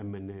MNA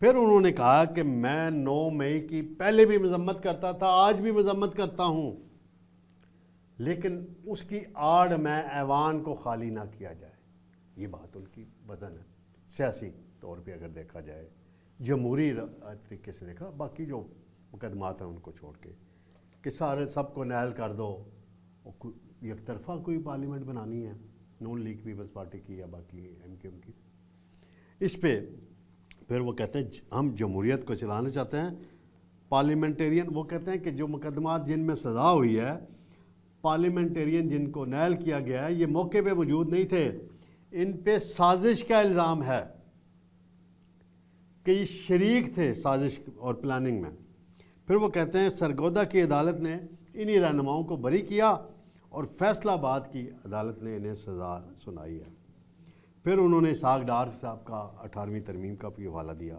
پھر انہوں نے کہا کہ میں 9 مئی کی پہلے بھی مذمت کرتا تھا، آج بھی مذمت کرتا ہوں، لیکن اس کی آڑ میں ایوان کو خالی نہ کیا جائے. یہ بات ان کی وزن ہے سیاسی طور پہ اگر دیکھا جائے، جمہوری طریقے سے دیکھا، باقی جو مقدمات ہیں ان کو چھوڑ کے کہ سب کو نائل کر دو. یک طرفہ کوئی پارلیمنٹ بنانی ہے نون لیگ پیپلز پارٹی کی یا باقی ایم کیو ایم کی. اس پہ پھر وہ کہتے ہیں ہم جمہوریت کو چلانا چاہتے ہیں. پارلیمنٹیرین وہ کہتے ہیں کہ جو مقدمات جن میں سزا ہوئی ہے، پارلیمنٹیرین جن کو نیل کیا گیا ہے، یہ موقع پہ موجود نہیں تھے، ان پہ سازش کا الزام ہے کہ یہ شریک تھے سازش اور پلاننگ میں. پھر وہ کہتے ہیں سرگودا کی عدالت نے انہی رہنماؤں کو بری کیا اور فیصلہ آباد کی عدالت نے انہیں سزا سنائی ہے. پھر انہوں نے اسحاق ڈار صاحب کا 18ویں ترمیم کا بھی حوالہ دیا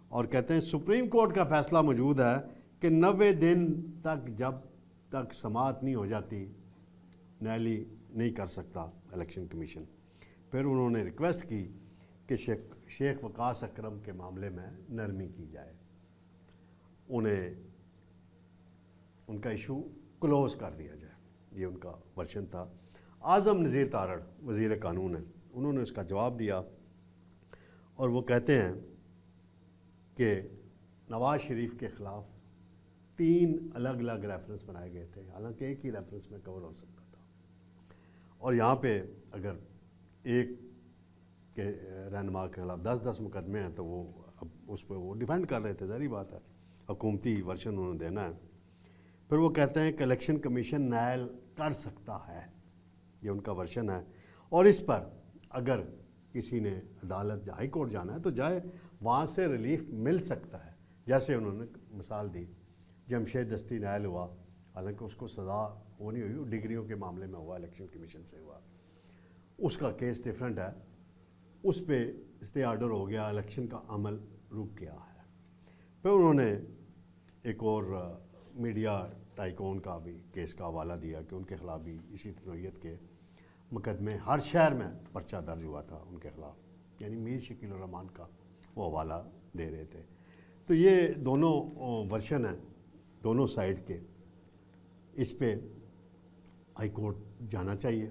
اور کہتے ہیں سپریم کورٹ کا فیصلہ موجود ہے کہ 90 دن تک جب تک سماعت نہیں ہو جاتی نیلی نہیں کر سکتا الیکشن کمیشن. پھر انہوں نے ریکویسٹ کی کہ شیخ وقاص اکرم کے معاملے میں نرمی کی جائے، انہیں ان کا ایشو کلوز کر دیا جائے. یہ ان کا ورشن تھا. اعظم نذیر تارڑ وزیر قانون ہیں، انہوں نے اس کا جواب دیا اور وہ کہتے ہیں کہ نواز شریف کے خلاف 3 الگ الگ ریفرنس بنائے گئے تھے، حالانکہ ایک ہی ریفرنس میں کور ہو سکتا تھا. اور یہاں پہ اگر ایک کے رہنما کے خلاف 10 مقدمے ہیں تو وہ اب اس پہ وہ ڈیفینڈ کر رہے تھے، ظاہری بات ہے، حکومتی ورشن انہوں نے دینا ہے. پھر وہ کہتے ہیں کہ الیکشن کمیشن نائل کر سکتا ہے، یہ ان کا ورشن ہے. اور اس پر اگر کسی نے عدالت ہائی کورٹ جانا ہے تو جائے، وہاں سے ریلیف مل سکتا ہے. جیسے انہوں نے مثال دی جمشید دستی نائل ہوا، حالانکہ اس کو سزا وہ نہیں ہوئی، ڈگریوں کے معاملے میں ہوا، الیکشن کمیشن سے ہوا، اس کا کیس ڈیفرنٹ ہے، اس پہ اسٹے آرڈر ہو گیا، الیکشن کا عمل رک گیا ہے. پھر انہوں نے ایک اور میڈیا ٹائکون کا بھی کیس کا حوالہ دیا کہ ان کے خلاف بھی اسی نوعیت کے مقدمے ہر شہر میں پرچہ درج ہوا تھا ان کے خلاف، یعنی میر شکیل الرحمان کا وہ حوالہ دے رہے تھے. تو یہ دونوں ورشن ہیں دونوں سائڈ کے. اس پہ ہائی کورٹ جانا چاہیے،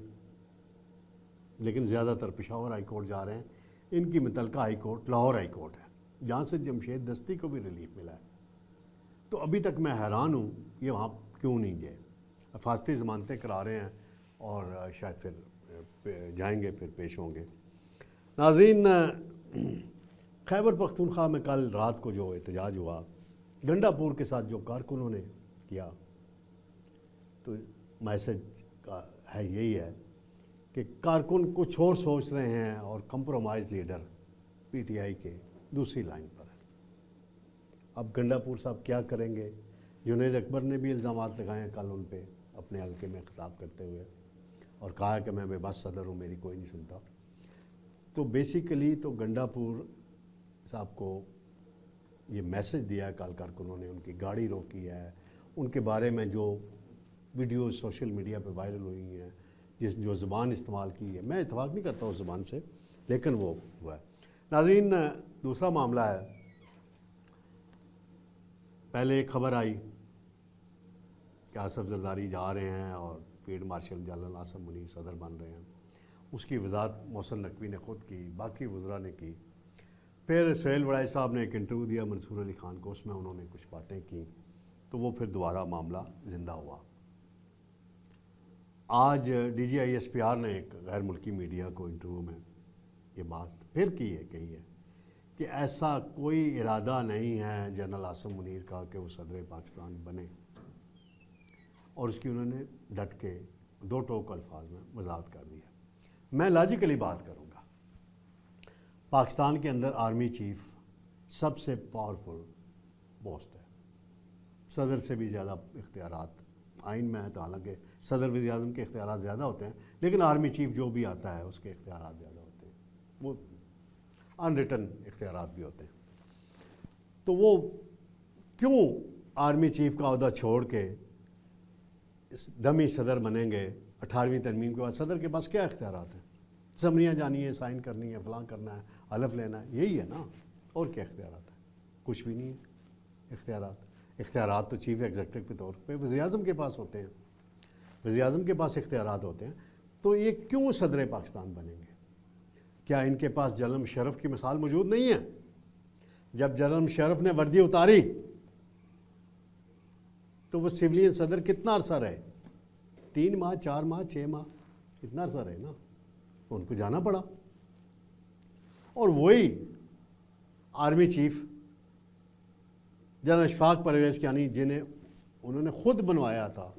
لیکن زیادہ تر پشاور ہائی کورٹ جا رہے ہیں. ان کی متعلقہ high court Lahore high court ہے، جہاں سے جمشید دستی کو بھی ریلیف ملا ہے. تو ابھی تک میں حیران ہوں یہ وہاں کیوں نہیں گئے. حفاظتی ضمانتیں کرا رہے ہیں اور شاید پھر جائیں گے، پھر پیش ہوں گے. ناظرین، خیبر پختونخوا میں کل رات کو جو احتجاج ہوا، گنڈا پور کے ساتھ جو کارکنوں نے کیا، تو میسج کا ہے یہی ہے کہ کارکن کچھ اور سوچ رہے ہیں اور compromise leader P T I کے دوسری لائن پر ہے. اب گنڈا پور صاحب کیا کریں گے؟ جنید اکبر نے بھی الزامات لگائے ہیں کل ان پہ اپنے حلقے میں خطاب کرتے ہوئے، اور کہا کہ میں بے بس صدر ہوں، میری کوئی نہیں سنتا. تو بیسیکلی تو گنڈا پور صاحب کو یہ میسج دیا ہے کل کارکنوں نے، ان کی گاڑی روکی ہے، ان کے بارے میں جو ویڈیوز سوشل میڈیا پہ وائرل ہوئی ہیں، جو زبان استعمال کی ہے، میں اتفاق نہیں کرتا اس زبان سے، لیکن وہ ہوا ہے. ناظرین، دوسرا معاملہ ہے، پہلے ایک خبر آئی کہ آصف زرداری جا رہے ہیں اور field marshal general Asim Munir صدر بن رہے ہیں. اس کی وضاحت محسن نقوی نے خود کی، باقی وزراء نے کی. پھر سہیل وڑائی صاحب نے ایک انٹرویو دیا منصور علی خان کو، اس میں انہوں نے کچھ باتیں کی، تو وہ پھر دوبارہ معاملہ زندہ ہوا. آج D G I S P R نے ایک غیر ملکی میڈیا کو انٹرویو میں یہ بات پھر کہی ہے کہ ایسا کوئی ارادہ نہیں ہے جنرل عاصم منیر کا کہ وہ صدر پاکستان بنے، اور اس کی انہوں نے ڈٹ کے 2 ٹوک الفاظ میں وضاحت کر دی ہے. میں لاجیکلی بات کروں گا. پاکستان کے اندر آرمی چیف سب سے پاورفل پوسٹ ہے، صدر سے بھی زیادہ اختیارات آئین میں ہے. تو حالانکہ صدر وزیر اعظم کے اختیارات زیادہ ہوتے ہیں، لیکن آرمی چیف جو بھی آتا ہے اس کے اختیارات زیادہ ہوتے ہیں، وہ ان ریٹن اختیارات بھی ہوتے ہیں. تو وہ کیوں آرمی چیف کا عہدہ چھوڑ کے ڈمی صدر بنیں گے؟ 18ویں ترمیم کے بعد صدر کے پاس کیا اختیارات ہیں؟ اسمبلیاں جانی ہے، سائن کرنی ہے، فلاں کرنا ہے، حلف لینا ہے، یہی ہے نا. اور کیا اختیارات ہیں؟ کچھ بھی نہیں ہے اختیارات تو چیف ایگزیکٹو کے طور پہ وزیر اعظم کے پاس ہوتے ہیں، وزیر اعظم کے پاس اختیارات ہوتے ہیں. تو یہ کیوں صدر پاکستان بنیں گے؟ کیا ان کے پاس جنرل مشرف کی مثال موجود نہیں ہے؟ جب جنرل مشرف نے وردی اتاری تو وہ سویلین صدر کتنا عرصہ رہے؟ 3 ماہ 4 ماہ 6 ماہ اتنا عرصہ رہے نا، ان کو جانا پڑا. اور وہی army chief general Ashfaq Pervez Kayani جنہیں انہوں نے خود بنوایا تھا،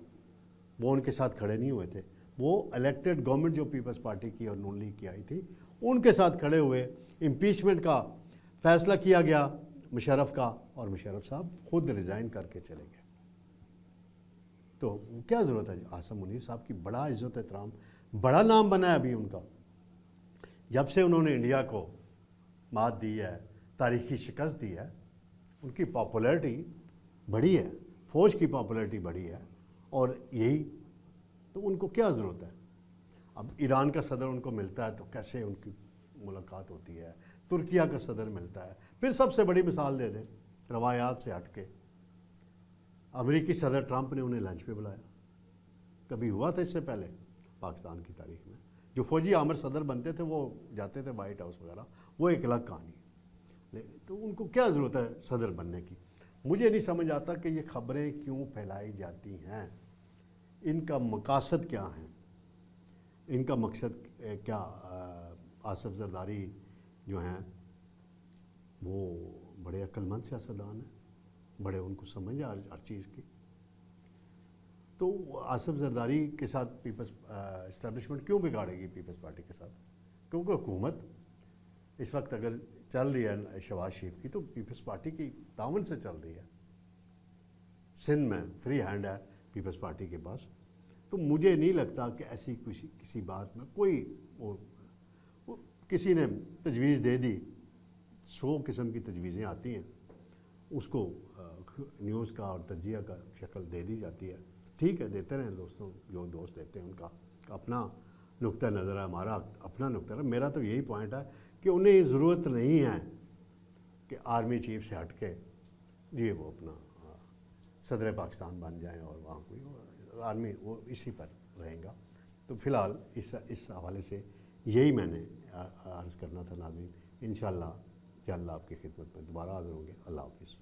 وہ ان کے ساتھ کھڑے نہیں ہوئے تھے. وہ الیکٹڈ گورنمنٹ جو پیپلز پارٹی کی اور نون لیگ کی آئی تھی ان کے ساتھ کھڑے ہوئے. امپیچمنٹ کا فیصلہ کیا گیا مشرف کا، اور مشرف صاحب خود ریزائن کر کے چلے گئے. تو کیا ضرورت ہے؟ عاصم منیر صاحب کی بڑا عزت احترام، بڑا نام بنا ہے ابھی ان کا. جب سے انہوں نے انڈیا کو مات دی ہے، تاریخی شکست دی ہے، ان کی پاپولیرٹی بڑی ہے، فوج کی پاپولیرٹی بڑی ہے. اور یہی تو ان کو کیا ضرورت ہے؟ اب ایران کا صدر ان کو ملتا ہے تو کیسے ان کی ملاقات ہوتی ہے، ترکیہ کا صدر ملتا ہے. پھر سب سے بڑی مثال دے دیں روایات سے ہٹ کے، امریکی صدر ٹرمپ نے انہیں لنچ پہ بلایا. کبھی ہوا تھا اس سے پہلے پاکستان کی تاریخ میں؟ جو فوجی آمر صدر بنتے تھے وہ جاتے تھے وائٹ ہاؤس وغیرہ، وہ ایک الگ کہانی ہے. تو ان کو کیا ضرورت ہے صدر بننے کی؟ مجھے نہیں سمجھ آتا کہ یہ خبریں کیوں پھیلائی جاتی ہیں، ان کا مقاصد کیا ہیں، ان کا مقصد کیا؟ آصف زرداری جو ہیں وہ بڑے عقل مند سیاستدان ہیں، بڑے ان کو سمجھ ہے ہر چیز کی. تو آصف زرداری کے ساتھ پیپلز اسٹیبلشمنٹ کیوں بگاڑے گی پیپلز پارٹی کے ساتھ؟ کیونکہ حکومت اس وقت اگر چل رہی ہے شہباز شریف کی تو پیپلز پارٹی کی تعاون سے چل رہی ہے. سندھ میں فری ہینڈ ہے پیپلز پارٹی کے پاس. تو مجھے نہیں لگتا کہ ایسی کسی بات میں کوئی کسی نے تجویز دے دی. 100 قسم کی تجویزیں آتی ہیں، اس کو نیوز کا اور تجزیہ کا شکل دے دی جاتی ہے. ٹھیک ہے، دیتے رہیں دوستوں، جو دوست دیتے ہیں ان کا اپنا نقطہ نظر ہے، ہمارا اپنا نقطہ نظر. میرا تو یہی پوائنٹ ہے کہ انہیں ضرورت نہیں ہے کہ آرمی چیف سے ہٹ کے جی وہ اپنا صدر پاکستان بن جائیں اور وہاں کوئی آرمی وہ اسی پر رہیں گا. تو فی الحال اس حوالے سے یہی میں نے عرض کرنا تھا. ناظرین، انشاءاللہ کہ اللہ آپ کی خدمت میں دوبارہ حاضر ہوں گے. اللہ حافظ.